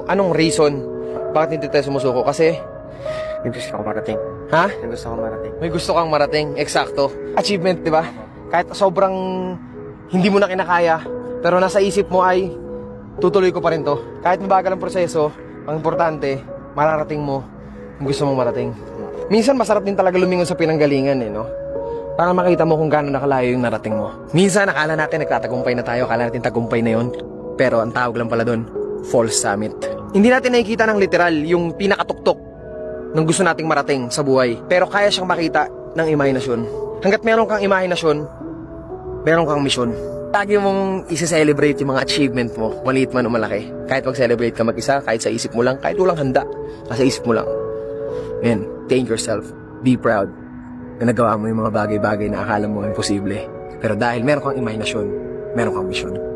Anong reason bakit hindi tayo sumusuko? Kasi, May gusto ko marating. ha? May gusto ko marating. May gusto kang marating. Eksakto. Achievement, di ba? Kahit sobrang hindi mo na kinakaya, pero nasa isip mo ay, tutuloy ko pa rin to. Kahit mabagal ang proseso, ang importante, mararating mo kung gusto mong marating. Minsan masarap din talaga lumingon sa pinanggalingan eh, no? Para makita mo kung gaano nakalayo yung narating mo. Minsan akala natin nagtatagumpay na tayo, akala natin tagumpay na yon. Pero ang tawag lang pala doon, false summit. Hindi natin nakikita ng literal yung pinakatuktok ng gusto nating marating sa buhay. Pero kaya siyang makita ng imahinasyon. Hanggat meron kang imahinasyon, meron kang misyon. Lagi mong isi-celebrate yung mga achievement mo, maliit man o malaki. Kahit mag-celebrate ka mag-isa, kahit sa isip mo lang, kahit walang handa, sa isip mo lang. Man, thank yourself. Be proud na nagawa mo yung mga bagay-bagay na akala mo imposible. Pero dahil meron kang imahinasyon, meron kang misyon.